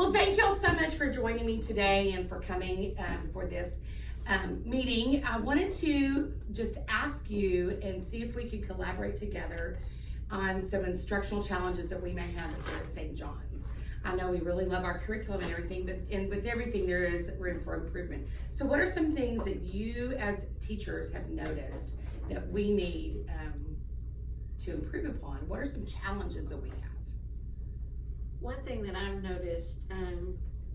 Well, thank y'all so much for joining me today and for coming for this meeting. I wanted to just ask you and see if we could collaborate together on some instructional challenges that we may have here at St. John's. I know we really love our curriculum and everything, but with everything there is room for improvement. So what are some things that you as teachers have noticed that we need to improve upon? What are some challenges that we have? One thing that I've noticed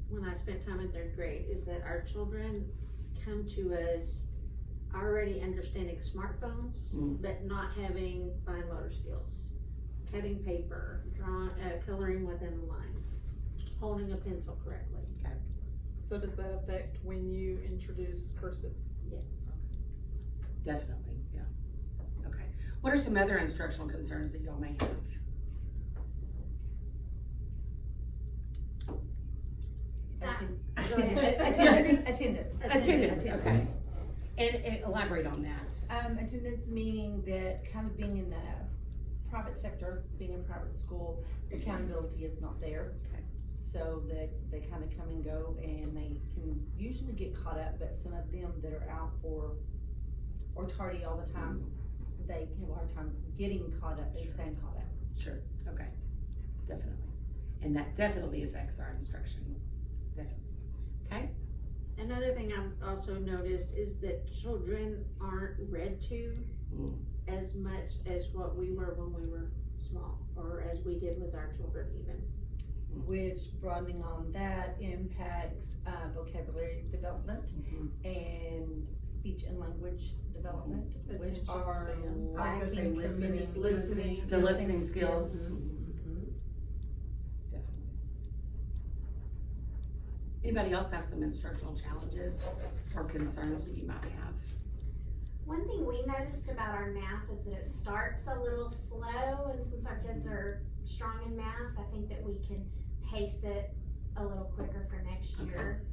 when I spent time in 3rd grade is that our children come to us already understanding smartphones, but not having fine motor skills. Cutting paper, drawing, coloring within the lines, holding a pencil correctly. Okay. So does that affect when you introduce cursive? Yes. Definitely, yeah. Okay. What are some other instructional concerns that y'all may have? Attendance, okay. And elaborate on that. Attendance meaning that kind of being in the private sector, being in private school, accountability is not there. Okay. So that they kind of come and go and they can usually get caught up, but some of them that are out or tardy all the time, they have a hard time getting caught up and staying caught up. Sure, okay, definitely. And that definitely affects our instruction, definitely. Okay? Another thing I've also noticed is that children aren't read to as much as what we were when we were small, or as we did with our children even. Which, broadening on that, impacts vocabulary development and speech and language development, which Attention are span. I was gonna say lacking listening. The listening skills. Definitely. Anybody else have some instructional challenges or concerns that you might have? One thing we noticed about our math is that it starts a little slow, and since our kids are strong in math, I think that we can pace it a little quicker for next year.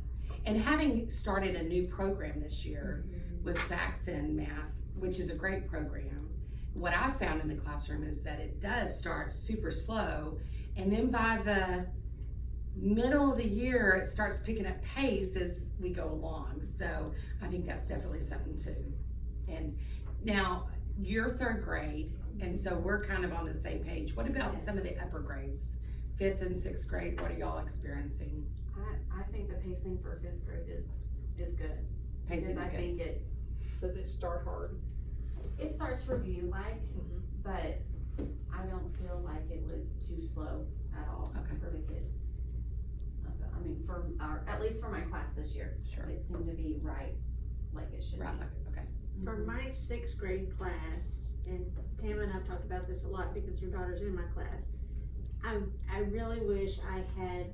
And having started a new program this year with Saxon Math, which is a great program, what I found in the classroom is that it does start super slow, and then by the middle of the year, it starts picking up pace as we go along. So I think that's definitely something too. And now you're 3rd grade, and so we're kind of on the same page. What about some of the upper grades? 5th and 6th grade, what are y'all experiencing? I think the pacing for 5th grade is good. Pacing is Because I good. think Does it start hard? it starts review-like, but I don't feel like it was too slow at all Okay. for the kids. I mean, at least for my class this year, Sure. it seemed to be right, like it should Right, be. okay. For my 6th grade class, and Tam and I've talked about this a lot because her daughter's in my class, I really wish I had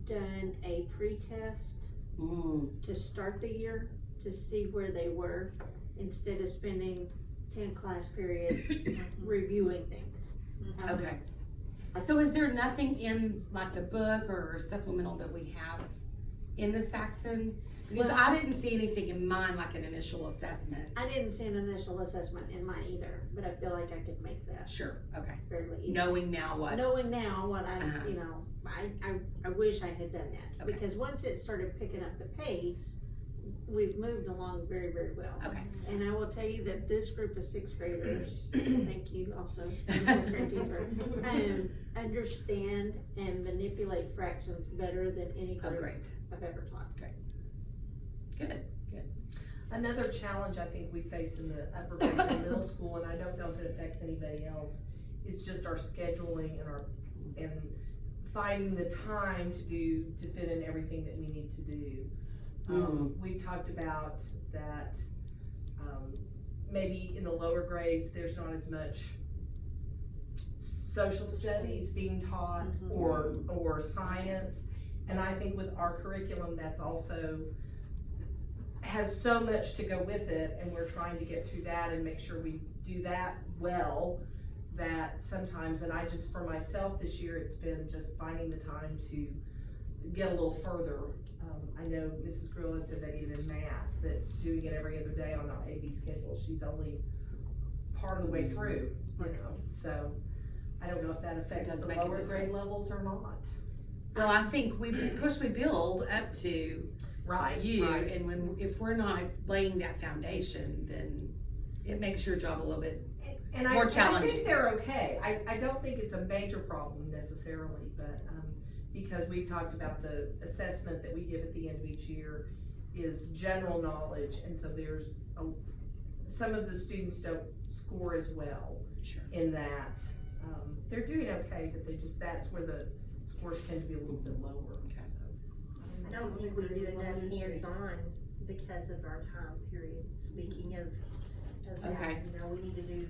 done a pre-test to start the year to see where they were, instead of spending 10 class periods reviewing things. Okay. So is there nothing in like the book or supplemental that we have in the Saxon? Because Well, I didn't see anything in mine like an initial assessment. I didn't see an initial assessment in mine either, but I feel like I could make that Sure, okay. fairly easy. Knowing now what? Knowing now what I, Uh-huh. you know, I wish I had done that, Okay. because once it started picking up the pace, we've moved along very, very well. Okay. And I will tell you that this group of 6th graders, thank you also, 6th grade teacher, understand and manipulate fractions better than any Oh, group great. I've ever taught. Good, good. Another challenge I think we face in the upper grades and middle school, and I don't know if it affects anybody else, is just our scheduling and finding the time to fit in everything that we need to do. We've talked about that maybe in the lower grades there's not as much social studies being taught or science, and I think with our curriculum that's also has so much to go with it, and we're trying to get through that and make sure we do that well, that sometimes, and I just, for myself this year, it's been just finding the time to get a little further. I know Mrs. Grillin said that even in math, that doing it every other day on our AB schedule, she's only part of the way through, you know, so I don't know if that affects does the make a lower grade difference. levels or not. Well, I think of course we build up to Right, you, right. and if we're not laying that foundation, then it makes your job a little bit, And More I challenging. think they're okay. I don't think it's a major problem necessarily, but, because we've talked about the assessment that we give at the end of each year is general knowledge, and so some of the students don't score as well sure. in that. They're doing okay, but that's where the scores tend to be a little bit lower, Okay. so. I don't think we do enough hands-on because of our time period, speaking of that, Okay. you know, we need to do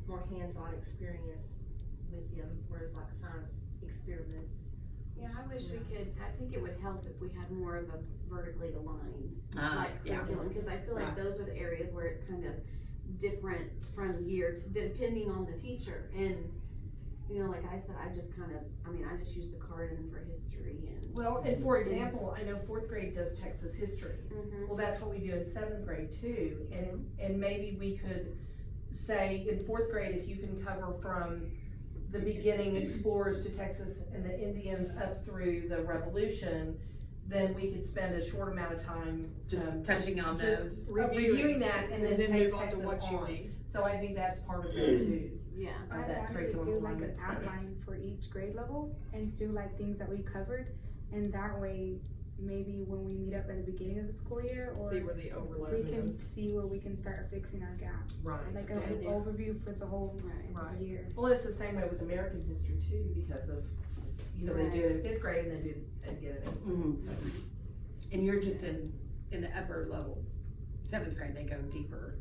more hands-on experience with them, whereas like science experiments. Yeah, I wish we could, I think it would help if we had more of a vertically aligned, like Yeah, curriculum, cause I feel like Right. those are the areas where it's kind of different from year to, depending on the teacher, and, you know, like I said, I just use the Cardin for history and. Well, and for example, I know fourth grade does Texas history. Mhm. Well, that's what we do in seventh grade too, and maybe we could say in fourth grade, if you can cover from the beginning explorers to Texas and the Indians up through the Revolution, then we could spend a short amount of time. Just touching on just those. reviewing that and then take move on to Texas what you on. need. So I think that's part of it too, Yeah. of I that wanted to curriculum do like alignment. an outline for each grade level and do like things that we covered, and that way maybe when we meet up at the beginning of the school year, or See where the overlap we can is. see where we can start fixing our gaps. Right. Like Good an idea. overview for the whole Right. year. Well, it's the same way with American history too, because of, they do it in fifth grade and then get it in. Mhm. So, And you're just in the upper level, seventh grade, they go deeper.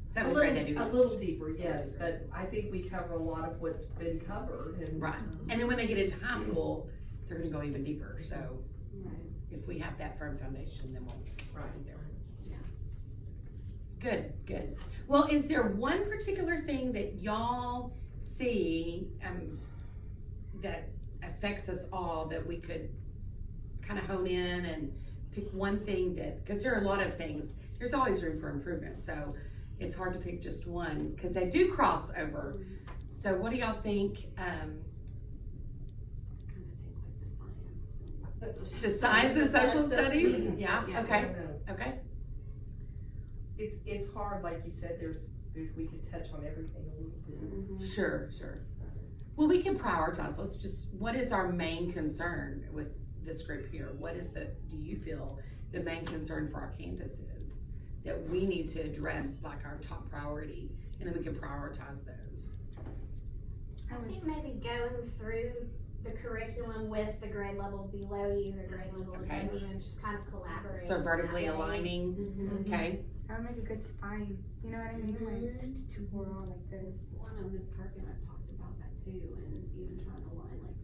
A Seventh grade, they do. little deeper, yes, but I think we cover a lot of what's been covered and. Right, and then when they get into high school, they're gonna go even deeper, so Right. if we have that firm foundation, then we'll Right. be there. Yeah. It's good, good. Well, is there one particular thing that y'all see, that affects us all that we could kind of hone in and pick one thing that, because there are a lot of things, there's always room for improvement, so it's hard to pick just one, because they do cross over. So what do y'all think, the science and social studies? Yeah, Yeah. I okay, don't know. okay. It's hard, like you said, there's, we could touch on everything a little bit. Mhm. Sure. Well, we can prioritize. What is our main concern with this group here? What is do you feel the main concern for our campus is that we need to address, like our top priority, and then we can prioritize those? I think maybe going through the curriculum with the grade level below you, the grade level Okay. above you, and just kind of collaborate. So vertically that way. aligning, Mhm. okay? That would make a good spine. You know what I mean? Like we're all like this. Well, I know Ms. Perkin, I've talked about that too, and even trying to line like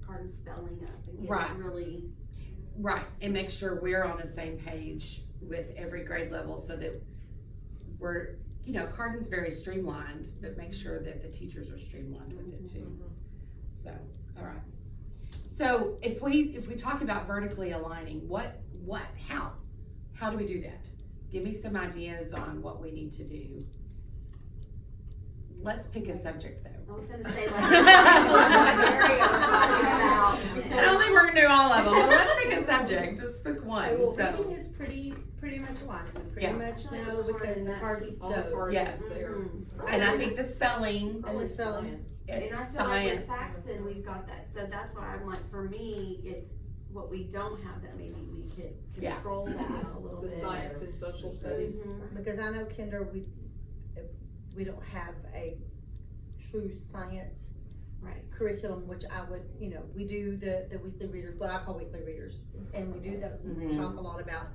Cardin spelling up and get Right. it really. Right, and make sure we're on the same page with every grade level so that we're, Cardin's very streamlined, but make sure that the teachers are streamlined with it too. So, all right. So if we talk about vertically aligning, how do we do that? Give me some ideas on what we need to do. Let's pick a subject though. I was gonna say like. I don't think we're gonna do all of them, but let's pick a subject, just pick one, Well, so. reading is pretty much aligned, we pretty Yeah. much know because that All so, parties Yes. there. And I think the spelling, and the spelling. And it's I feel like with science. Saxon, we've got that, so that's why I'm like, for me, it's what we don't have that maybe we could Yeah. control that a little The bit. science and social studies. Mhm. Because I know Kinder, we don't have a true science Right. curriculum, which I would, we do the weekly readers, what I call weekly readers. And we do those and we Mhm. talk a lot about,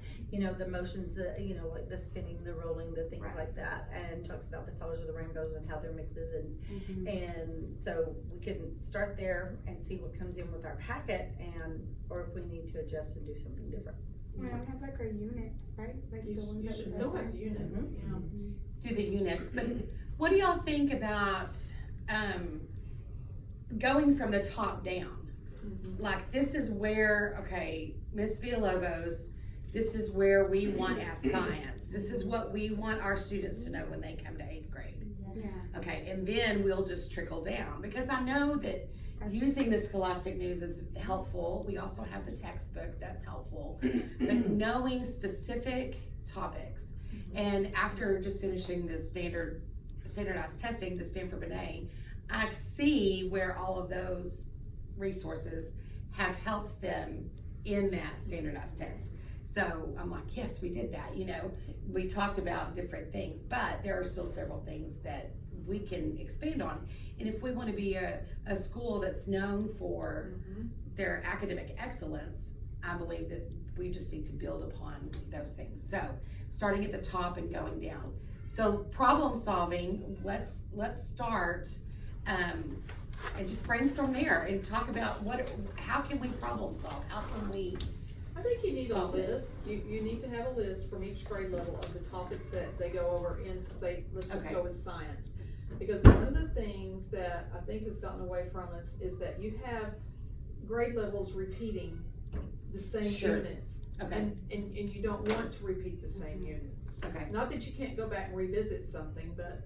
the motions, like the spinning, the rolling, the things Right. like that. And talks about the colors of the rainbows and how they're mixes Mhm. and so we can start there and see what comes in with our packet or if we need to adjust and do something different. Yeah, we have like our units, right? Like the ones You that should we still have assigned. units, yeah. Do the units, but what do y'all think about, going from the top down? Like, this is where, okay, Miss Villalobos, this is where we want as science. This is what we want our students to know when they come to 8th grade. Yeah. Okay, and then we'll just trickle down, because I know that, using the Scholastic News is helpful. We also have the textbook, that's helpful. But knowing specific topics, and after just finishing the standardized testing, the Stanford Binet, I see where all of those resources have helped them in that standardized test. So I'm like, yes, we did that. We talked about different things, but there are still several things that we can expand on. And if we want to be a school that's known for their academic excellence, I believe that we just need to build upon those things. So starting at the top and going down. So problem solving, let's start and just brainstorm there and talk about how can we problem solve? How can we I think you need a solve this? list, you need to have a list from each grade level of the topics that they go over in, say, let's just Okay. go with science. Because one of the things that I think has gotten away from us is that you have grade levels repeating the same Sure. units. Okay. And you don't want to repeat the same units. Okay. Not that you can't go back and revisit something, but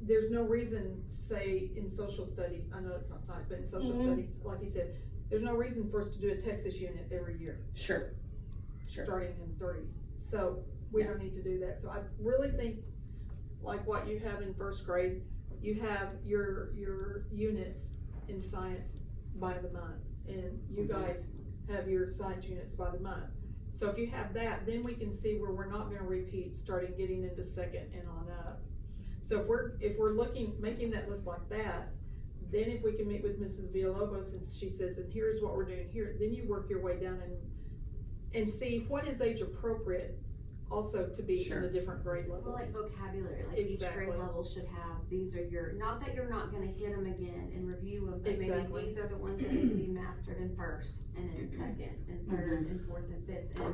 there's no reason, say, in social studies, I know it's not science, but in social studies, like you said, there's no reason for us to do a Texas unit every year, Sure. starting in 30s. So we don't need to do that. So I really think, like what you have in first grade, you have your units in science by the month, and you guys have your science units by the month. So if you have that, then we can see where we're not gonna repeat, starting getting into second and on up. So if we're making that list like that, then if we can meet with Mrs. Villalobos and she says, and here's what we're doing here, then you work your way down and see what is age appropriate also to be in the different grade levels. Well, like vocabulary, like each Exactly. grade level should have, these are your, not that you're not gonna hit them again and review them, but Exactly. maybe these are the ones that need to be mastered in first, and in second, and third, and fourth, and fifth, and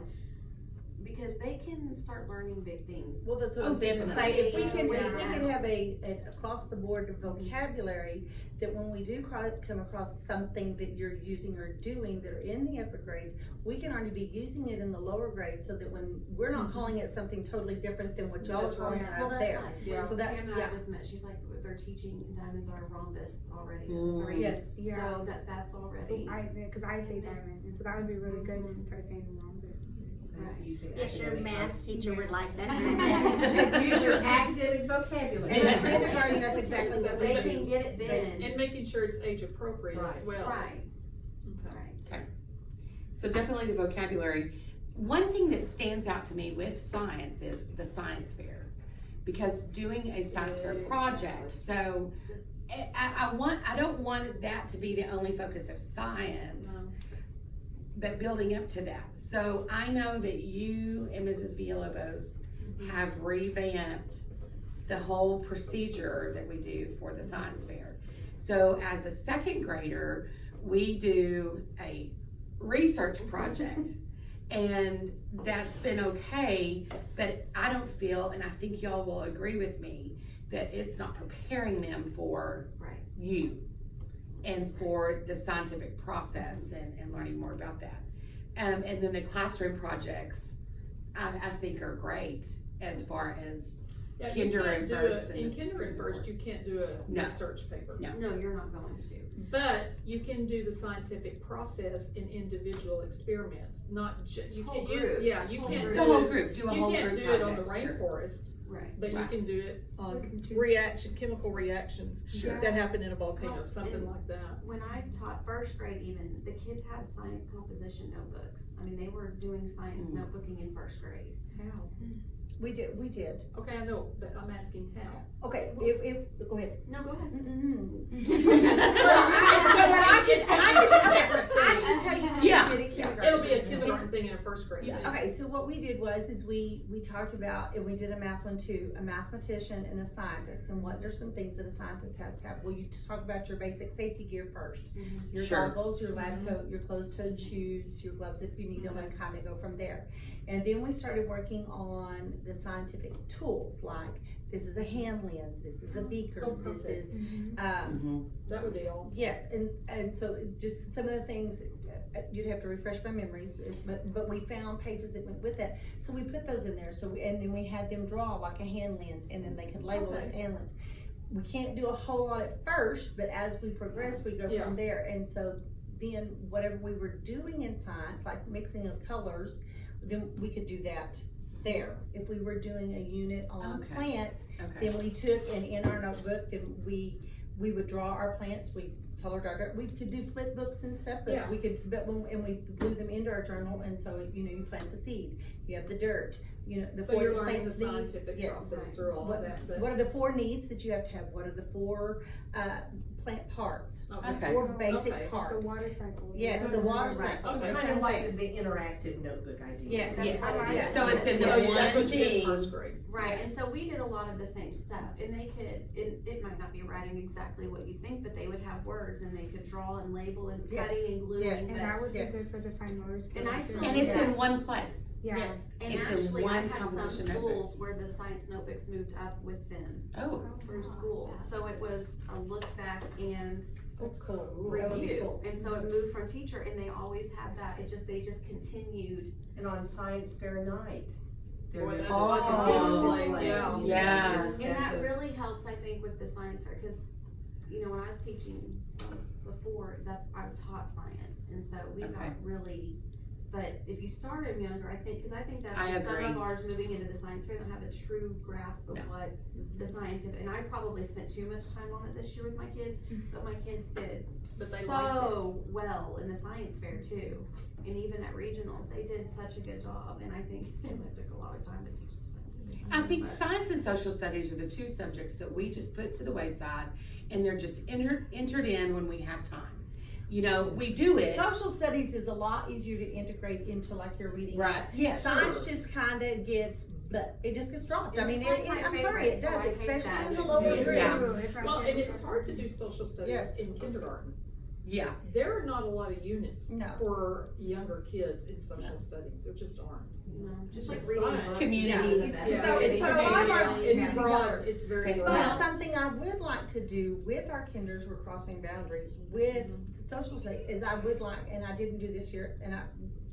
because they can start learning big things. Well, that's what I Oh, was going to definitely. say, if we Yeah. can have an across the board vocabulary, that when we do come across something that you're using or doing that are in the upper grades, we can already be using it in the lower grades, so that when we're not calling it something totally different than what y'all are That's calling right. it Well, out that's there. like, Yeah. so So that's- Tam and I yeah. just met, she's like, they're teaching diamonds are rhombus already, Mm. 3. Yes. Yeah. So that's So already, because I say diamond, and so that would be really good to start saying rhombus. right. Yes, your math teacher would like that. Use your academic vocabulary. And in kindergarten, that's exactly So what we they do. can get it then. And making sure it's age appropriate as well. Right, Okay. right. So definitely the vocabulary. One thing that stands out to me with science is the science fair, because doing a science fair project. So I don't want that to be the only focus of science, No. but building up to that. So I know that you and Mrs. Villalobos have revamped the whole procedure that we do for the science fair. So as a second grader, we do a research project, and that's been okay, but I don't feel, and I think y'all will agree with me, that it's not preparing them for Right. you and for the scientific process and learning more about that. And then the classroom projects, I think are great as far as Yeah, Kinder you can't and do first a, and in kinder and first, you course. can't do a No. research paper. No. No, you're not going to. But you can do the scientific process in individual experiments, not you Whole can't use, group. yeah, you Whole can't group. do the whole it, group, do a you whole can't group do it on the project. Sure. rainforest, Right. but Right. you can do it on chemical reactions Sure. that happen in a volcano, Well, something and- like that. When I taught first grade even, the kids had science composition notebooks. I mean, they were doing science notebooking in first grade. How? We did. Okay, I know, but I'm asking how. Okay, go ahead. No, go ahead. I can tell you what Yeah. we did at kindergarten. It'll be a kindergarten thing and a first grade thing. Okay, so what we did was, we talked about, and we did a math one too, a mathematician and a scientist, and what are some things that a scientist has to have. Well, you talk about your basic safety gear first. Your Sure. goggles, your lab coat, your closed-toed shoes, your gloves if you need them, and kind of go from there. And then we started working on the scientific tools, like this is a hand lens, this is a beaker, Oh, this perfect. is, um, That would be awesome. yes, and so just some of the things, you'd have to refresh my memories, but we found pages that went with that, so we put those in there, and then we had them draw like a hand lens, and then they could label it hand lens. we can't do a whole lot at first, but as we progress, we go Yeah. from there. And so then whatever we were doing in science, like mixing of colors, then we could do that there. If we were doing a unit on Okay. plants, Okay. then we took, and in our notebook, then we would draw our plants, we colored our, we could do flip books and stuff, but Yeah. we could, and we glue them into our journal, and so, you know, you plant the seed, you have the dirt, you know, the So four you're learning the plants needs. scientific Yes. process through all of that, but. What are the 4 needs that you have to have? What are the 4, plant parts? Okay. 4 basic Okay. The parts. water cycle. Yes, the water Right. cycle. Okay. the Kind same of like thing. the interactive notebook idea. Yes. Yes. Yes. So it's in the So that's one what you did in thing. first grade. Right, and so we did a lot of the same stuff, and they could, it might not be writing exactly what you think, but they would have words, and they could draw and label and Yes. cutting and gluing, Yes. And but- that would be Yes. good for the fine motor skills. And I too. saw And it's Yeah. in one place. Yeah. Yes. And It's in actually, one I've had some composition notebook. schools where the science notebooks moved up with them Oh, through school, so it was a look back and That's cool. That would be review, cool. and so it moved from teacher, and they always had that, they just continued. And on science fair night. there Boy, was that's lots of display, yeah. Yeah. There's And that a- really helps, I think, with the science fair, cause, you know, when I was teaching before, I've taught science, and so we Okay. got really, but if you start them younger, I think that's I where some agree. of ours moving into the science fair don't have a true grasp of No. what the scientific, and I probably spent too much time on it this year with my kids, but my kids did But they liked so well in the science fair too, and even at regionals, they did such a good job, and I think it took a lot of time to teach them. I think science and social studies are the 2 subjects that we just put to the wayside, and they're just entered in when we have time. You know, we do it. Social studies is a lot easier to integrate into like your reading. Right, yes. Science just kinda gets, but it just gets dropped. I And mean, it's like my I'm sorry, favorite, it so does, I hate especially that. in the lower Yes. grades. Yeah. It's our Well, and favorite. it's hard to do social studies Yes. in kindergarten. Yeah, There are not a lot of units No. for younger kids in social studies, there just aren't. No, just like Like reading science. books. Community. Yeah. So it's a lot of our- It's broad, it's very But- But broad. something I would like to do with our kinders, we're crossing boundaries with social studies, is I would like, and I didn't do this year, and I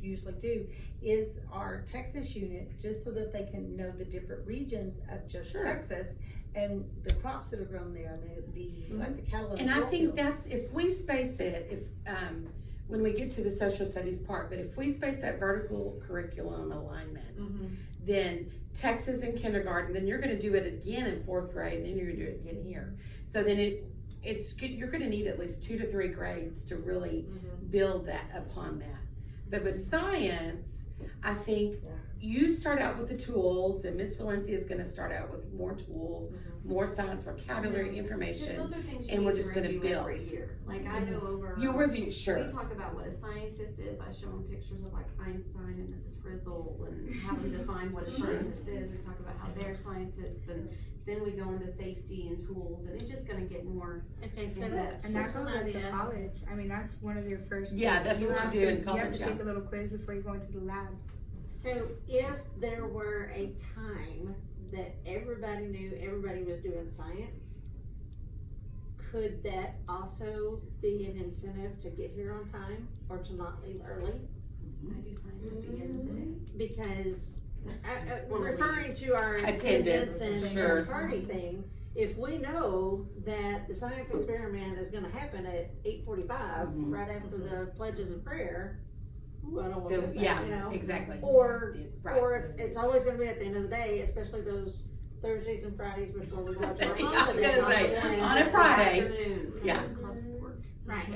usually do, is our Texas unit, just so that they can know the different regions of just Sure. Texas and the crops that are grown there, like the cattle and and the I oil think fields. that's, if we space it, when we get to the social studies part, but if we space that vertical curriculum alignment, then Texas in kindergarten, then you're gonna do it again in 4th grade, and then you're gonna do it again here. So then you're gonna need at least 2 to 3 grades to really build that upon that. But with science, I think you start out with the tools, then Miss Valencia is gonna start out with more tools, more science vocabulary Because information. those are things and you we're need just to gonna review build. every year. Like I go over. You review, sure. We talk about what a scientist is. I show them pictures of like Einstein and Mrs. Frizzle and have them define what a scientist is. We talk about how they're scientists, and then we go into safety and tools, and it's just gonna get more. Okay, so And that, And that here's an goes into idea. college. I mean, that's one of your first. Yeah, that's what have you do to- in You college, have to yeah. take a little quiz before you go into the labs. So if there were a time that everybody knew everybody was doing science, could that also be an incentive to get here on time or to not leave early? I do science at the end of the day. Because, Wanna referring to our Attendance, attendance and sure. the party thing, if we know that the science experiment is gonna happen at 8:45, Mhm. right after the pledges of prayer, well, I don't want to say, you Yeah, know, exactly. or Right. or if it's always gonna be at the end of the day, especially those Thursdays and Fridays before we go to our I was confidence gonna say, mornings on a and Friday. afternoons. Yeah. Club sports. Right.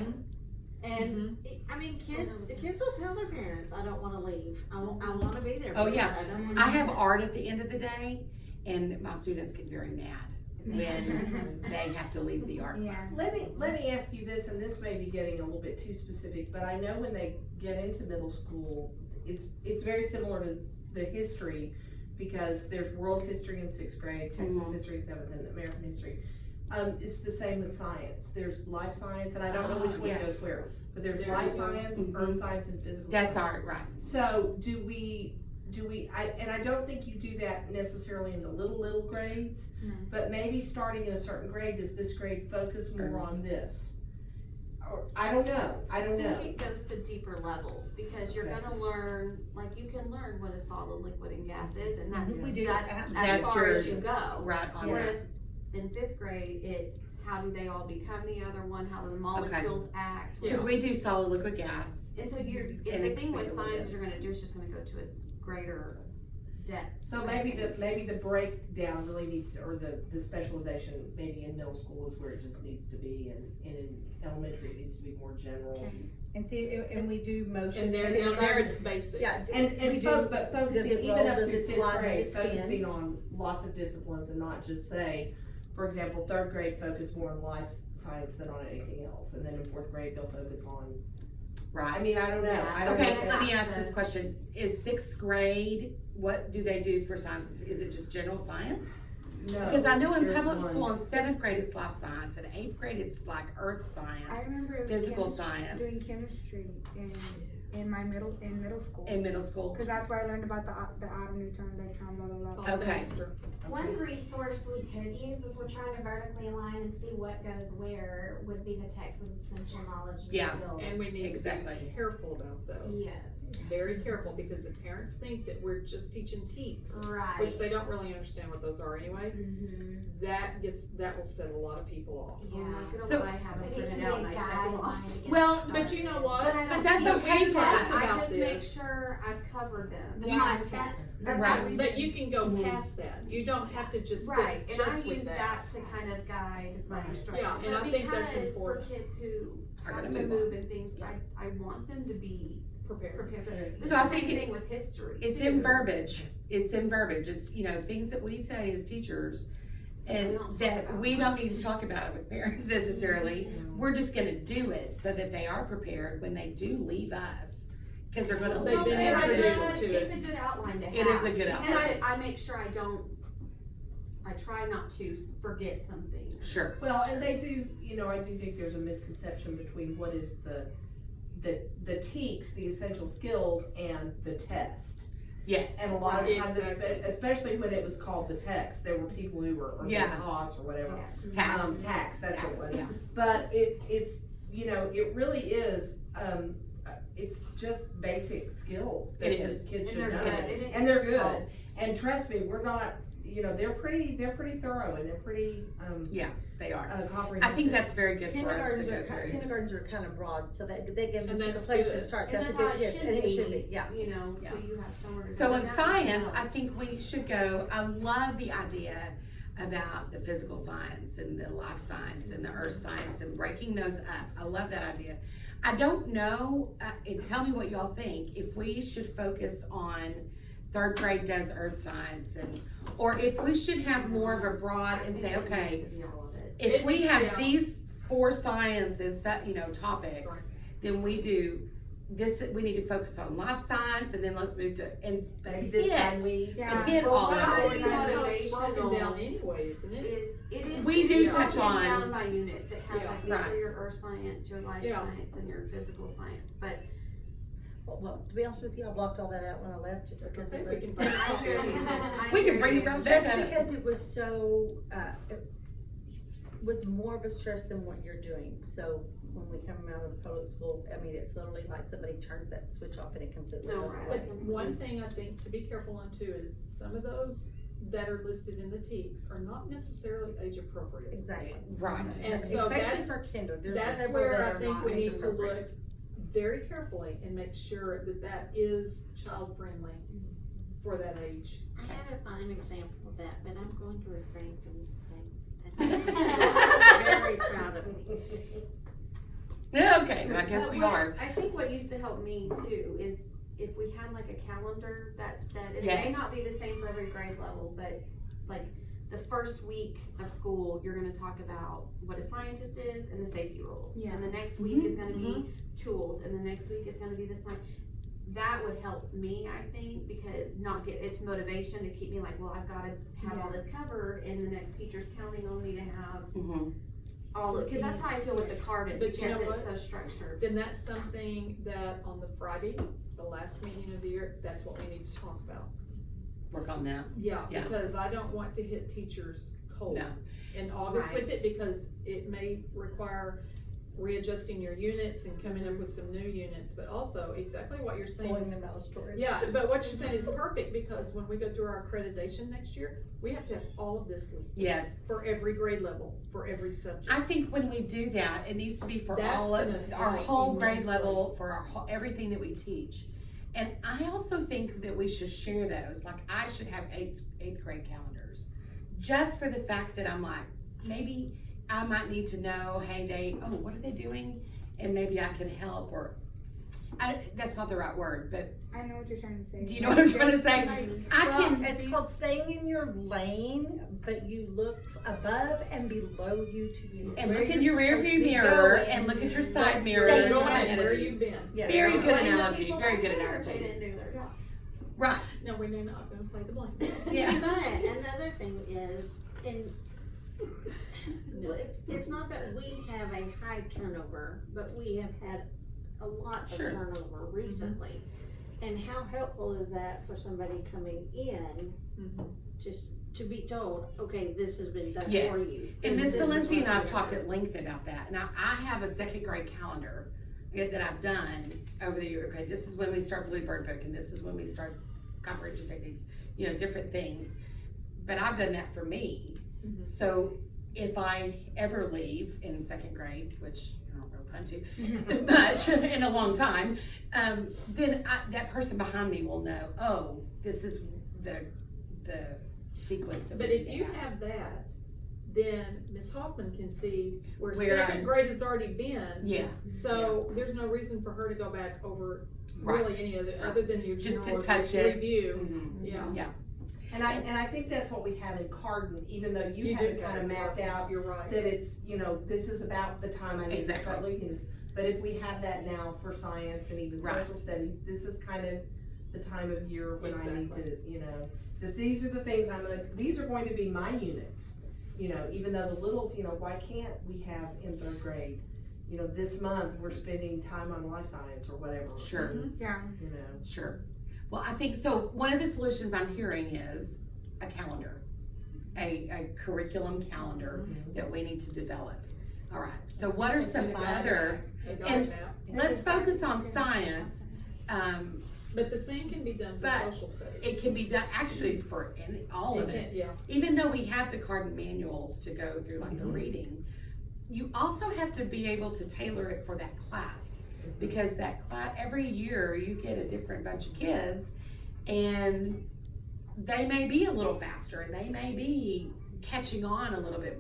And I mean, kids, the kids will tell their parents, I don't wanna leave, I wanna be there. Oh, for you. yeah. I don't wanna I be have there." art at the end of the day, and my students get very mad when they have to leave the art Yeah. class. Let me ask you this, and this may be getting a little bit too specific, but I know when they get into middle school, it's very similar to the history, because there's world history in 6th grade, Texas Mhm. history in 7th, and American history. It's the same with science. There's life science, and I don't know which one Yeah. goes where, but there's There life you go. science, Mhm. earth science, and physical That's science. art, right. So do we, I don't think you do that necessarily in the little grades, No. but maybe starting in a certain grade, does this grade focus more Sure. on this? Or, I don't know. I think it goes to deeper levels, because you're Okay. gonna learn, like you can learn what a solid, liquid, and gas is, and that's, We do. that's That's as far your- as you go. Right on Yes. that. Whereas in 5th grade, it's how do they all become the other one, how do the molecules act. Because we do solid liquid gas. And so the thing with science is you're gonna do is just gonna go to a greater depth. So maybe the breakdown really needs, or the specialization maybe in middle school is where it just needs to be, and in elementary it needs to be more general. And see, and we do motion. And there it's basic. Yeah. And but Does focusing it even roll? up Does to it 5th slide? Does grade, it spin? focusing on lots of disciplines and not just say, for example, 3rd grade focus more on life science than on anything else, and then in 4th grade they'll focus on. I Right. mean, I don't know. I don't Okay, know. let me ask this question. Is 6th grade, what do they do for sciences? Is it just general science? No. Because I know in there's public one. school in 7th grade it's life science, in 8th grade it's like earth I science, remember it was physical doing science chemistry in middle school. in middle school. Because that's where I learned about the atom, neutron, electron, blah, blah, blah. Okay. One resource we could use is we're trying to vertically align and see what goes where would be the Texas Essential Knowledge and Yeah. Skills. And we need to Exactly. be careful about those. Yes. Very careful, because if parents think that we're just teaching TEKS, Right. which they don't really understand what those are anyway, Mm-hmm. that will set a lot of people off. I'm not Yeah. gonna So- lie, I have them Maybe it printed can be out a and I check them off. guideline to get Well, started. But you know what? But I But don't that's teach okay them. for us. I about just make this. sure I've covered them. The You- content. Right. But you can go Mhm. past that. You don't have to just Right, stick and I just with use that to kind of guide my Right. instruction. Yeah, and But I think that's because important. for kids who Are have gonna to move on. move and things, I want them to be Prepared. prepared. So It's I the think same thing it's- with history It's too. in verbiage. It's in verbiage. It's, things that we say as teachers, We and don't talk that about we it. don't need to talk about it with parents necessarily. We're just gonna do it so that they are prepared when they do leave us, because they're gonna They've leave been us. introduced to It's a good outline to have. It is a good And outline. I make sure I try not to forget something. Sure. Well, and they do, I do think there's a misconception between what is the TEKS, the essential skills, and the test. Yes. And a lot of times, Exactly. especially when it was called the text, there were people who were, or the Yeah. cost or whatever. Tax. Tax, that's what it was. Yeah. But it's, it really is, it's just basic skills that It the is. kids And should they're know. good. It And they're just good. helps. And trust me, we're not, they're pretty thorough, and they're pretty, They are. comprehensive. I think that's very good for us to Kindergartens go through. kindergartens are kind of broad, so that gives And us a that's place to good. start. And That's a that's how good, it yes, should and it be, should be, yeah. so you have somewhere to go. So in And that's science, what I think we should go, I love the idea about the physical science and the life science and the earth science and breaking those up. I love that idea. I don't know, and tell me what y'all think, if we should focus on 3rd grade does earth science, or if we should have more of a broad and say, it needs okay, to be all of it. if we have Yeah. these 4 sciences, topics, then we do this, we need to focus on life science, and then let's move to, and Maybe this hit time it. we. Yeah. Hit Well, all what of I it. think That's how it's broken motivational down anyway, isn't it? It We do is touch broken on- down by units. It has Yeah. like, these Right. are your earth science, your life Yeah. science, and your physical science, but Well, to be honest with you, I blocked all that out when I left, just because it Okay, we was. can bring it up here. We can bring it right back Just up. because it was so, it was more of a stress than what you're doing, so when we come out of public school, I mean, it's literally like somebody turns that switch off and it completely No, goes right. away. But one thing I think to be careful on too is some of those that are listed in the TEKS are not necessarily age appropriate. Exactly. Right. And so Especially that's, for kinder, there's that's several where that I are think not we age need to appropriate. look very carefully and make sure that that is child friendly for that age. I have a fine example of that, but I'm going to refrain from saying that. I'm very proud of me. Okay, I guess But we what- are. I think what used to help me too is if we had like a calendar that said, it may Yes. not be the same for every grade level, but like the first week of school, you're gonna talk about what a scientist is and the safety rules. Yeah. And the next week is gonna be tools, and the next week is gonna be this one. That would help me, I think, because it's motivation to keep me like, well, I've gotta have all this covered, and the next teacher's counting on me to have Mhm. all of, cause that's how I feel with the carded, But you because know it's what? so structured. Then that's something that on the Friday, the last meeting of the year, that's what we need to talk about. Work on that. Yeah, Yeah. because I don't want to hit teachers cold No. in August with Right. it, because it may require readjusting your units and coming up with some new units, but also exactly what you're saying Pulling is, them out of storage. yeah, but what you're saying is perfect, because when we go through our accreditation next year, we have to have all of this listed. Yes. For every grade level, for every subject. I think when we do that, it needs to be for That's all of gonna our help whole grade immensely. level, for our whole, everything that we teach. And I also think that we should share those. Like, I should have eighth grade calendars, just for the fact that I'm like, maybe I might need to know, hey, what are they doing? And maybe I can help, or that's not the right word, but I know what you're trying to say. do you know what I'm trying to say? I Well, can. it's called staying in your lane, but you look above and below you to see. And where look in you're your rear supposed view to be mirror going. and look at your But side mirror. stay and Go ahead ahead, of where you. you've been. Yeah. Very good Blame the analogy. people Very that good did it. analogy. They didn't do their job. Right. No, we're not gonna play the blame. Yeah. But another thing is, it's not that we have a high turnover, but we have had a lot of Sure. turnover recently. And how helpful is that for somebody coming in, just to be told, okay, this has been done Yes. for you? And Miss this is Valencia and what I have we're talked doing. at length about that. Now, I have a second grade calendar that I've done over the year. Okay, this is when we start Bluebird Book, and this is when we start comprehension techniques, different things. But I've done that for me. So if I ever leave in second grade, which I don't really plan to much in a long time, then that person behind me will know, oh, this is the sequence that But we if need you to have that, then Ms. Hoffman can see where Where second I'm- grade has already been. Yeah. So there's no reason for her to go back over Right. really any other than your Just to general touch it. review. Mhm. Yeah. Yeah. And I think that's what we have in Carden, even though you do have it got kind of it. mapped out, You're right. that it's, this is about the time I need to Exactly. start looking at this. But if we have that now for science and even Right. social studies, this is kind of the time of year when I need Exactly. to, that these are the things these are going to be my units. Even though the littles, why can't we have in third grade, this month we're spending time on life science or whatever. Sure. Yeah. Sure. Well, I think so. One of the solutions I'm hearing is a calendar, a curriculum calendar that we need to develop. All right. So, what are some other? I got And it now. let's focus on science. But the same can be done for But social studies. It can be done actually for all of it. Yeah. Even though we have the Carden manuals to go through, like the reading, you also have to be able to tailor it for that class. Because that class, every year you get a different bunch of kids, and they may be a little faster, and they may be catching on a little bit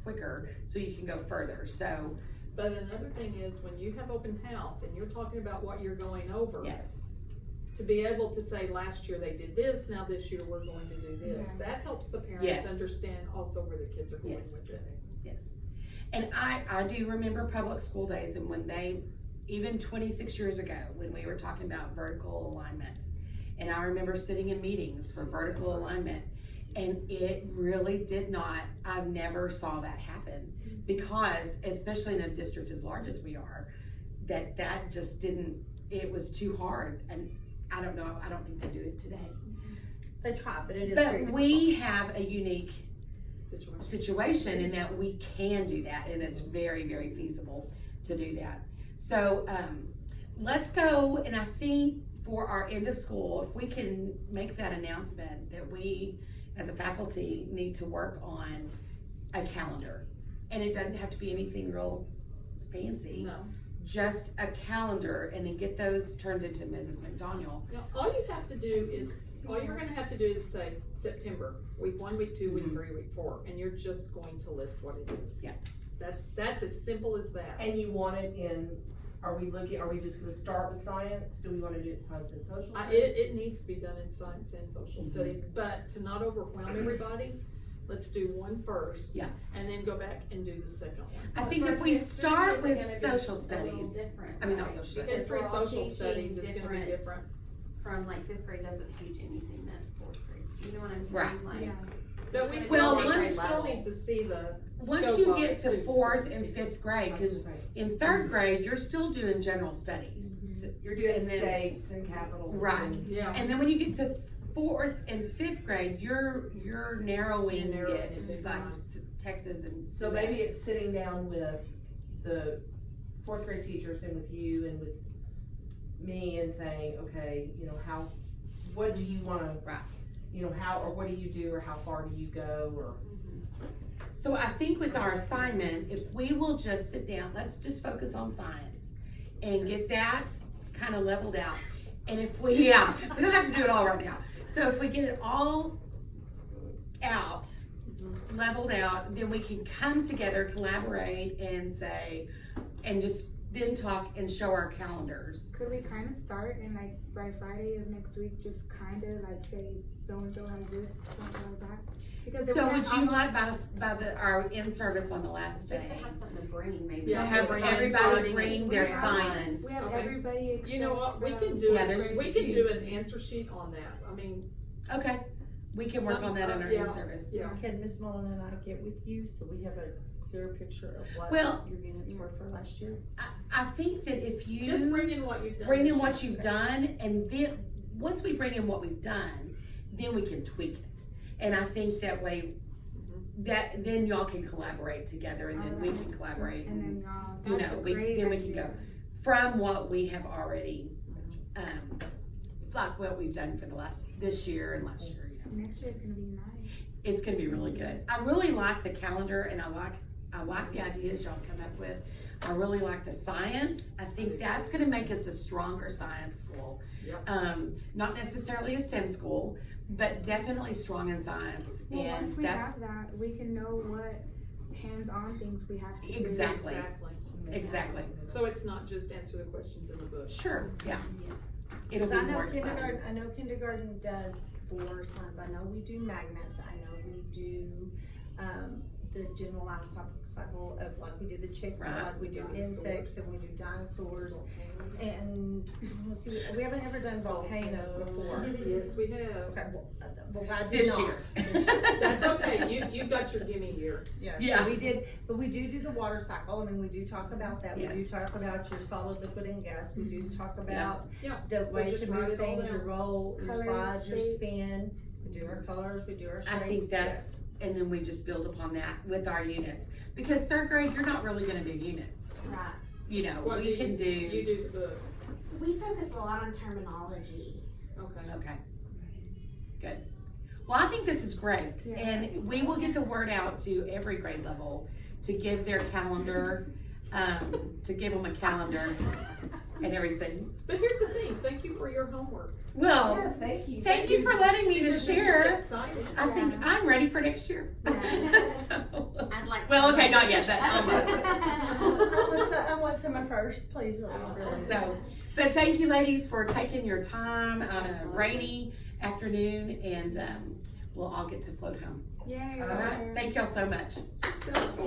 quicker, so you can go further. So, But another thing is, when you have open house and you're talking about what you're going over, yes, to be able to say, last year they did this, now this year we're going to do this, Yeah. that helps the parents Yes. understand also where the kids are going Yes. with it. yes. And I do remember public school days, and when they, even 26 years ago, when we were talking about vertical alignment, and I remember sitting in meetings for vertical alignment, and it really did not, I never saw that happen, because especially in a district as large as we are, that just didn't, it was too hard, and I don't know, I don't think they do it today. They try, but it is very But we have a unique Situation. situation in that we can do that, and it's very, very feasible to do that. So let's go, and I think for our end of school, if we can make that announcement that we as a faculty need to work on a calendar, and it doesn't have to be anything real fancy, No. just a calendar, and then get those turned into Mrs. McDaniel. Now, all you have to do is, all you're gonna have to do is say September, week 1, week 2, week 3, week 4, and you're just going to list what it is. Yeah. That's as simple as that. And you want it in, are we just gonna start with science? Do we wanna do it in science and social studies? It needs to be done in science and social studies, but to not overwhelm everybody, let's do one first. Yeah. And then go back and do the second one. I think if we start with social studies, I mean, not social studies. History, We're all social teaching studies is gonna be different. From like 5th grade doesn't teach anything that 4th grade, you know what I'm saying? Right. Like, Yeah. But we Well, still, once- we still need to see the Once scope you of get it to too, fourth so and we see. fifth grade, because in third grade, you're still doing general studies. You're doing And then- states and capitals. Right. and- Yeah. And then when you get to fourth and fifth grade, you're narrowing You're narrowing it it to down. like Texas and So maybe it's sitting down with the fourth grade teachers and with you and with me and saying, okay, you know, what do you wanna, Right. you know, or what do you do, or how far do you go, or. So I think with our assignment, if we will just sit down, let's just focus on science and get that kind of leveled out. And if we don't have to do it all right now. So if we get it all out, leveled out, then we can come together, collaborate, and say, and just then talk and show our calendars. Could we kind of start and like by Friday of next week, just kind of like say so and so has this, so and so has that? Because if So we're would you almost- like our in-service on the last Just day? to have something to bring, maybe. Yeah, To have bring everybody starting bring at their three. science. We have Okay. everybody except. You know what, we for- can do Yeah, there's it, just we a can few. do an answer sheet on that, I mean, Okay, we can work on that in our Yeah. in-service. yeah. Can Ms. Mullen and I get with you so we have a clear picture of what Well- your units were for last year? I think that if you Just bring in what you've done. bring in this what year. you've done, and then, once we bring in what we've done, then we can tweak it. And I think that way, then y'all can collaborate together, and then we can collaborate. And then y'all, You that's know, a we- great then we can idea. go. From what we have already, like what we've done for this year and last year, you know. Next year's gonna be nice. It's gonna be really good. I really like the calendar, and I like the ideas y'all come up with. I really like the science. I think that's gonna make us a stronger science school. Yep. Not necessarily a STEM school, but definitely strong in science. Well, And once we that's have that, we can know what hands-on things we have to do. Exactly. Exactly. exactly. So it's not just answer the questions in the book. Sure, yeah. It'll Cause be I know more exciting. kindergarten does for science, I know we do magnets, I know we do, the general life cycle of like we do the chicks, and Right. like we do Dinosaurs. insects and we do dinosaurs. And, let's see, we haven't ever done volcanoes before. Yes, we have. Okay, well, I did This not. year. That's okay, you got your gimme year. Yeah, Yeah. so we did, but we do the water cycle, I mean, we do talk about that, we do Yes. talk about your solid, liquid, and gas, we do talk about Yeah. the So way just to write move it all things, your down. roll, your Colors, slides, your shapes. spin, we do our colors, we do our shapes. I think that's, and then we just build upon that with our units. Because third grade, you're not really gonna do units. Right. You know, What we can You do, do the book, We focus a lot on terminology. okay. okay. Good. Well, I think this is great. Yeah. And we will get the word out to every grade level to give their calendar, to give them a calendar and everything. But here's the thing, thank you for your homework. Well, thank you. thank you for letting me to This is share. exciting. I think I'm ready for next year. Yeah. So- I'd like to. Well, okay, not yet, but almost. I want some first, please, let me really. So, but thank you ladies for taking your time on a rainy afternoon, and we'll all get to float home. Yay. All right, thank y'all so much. So-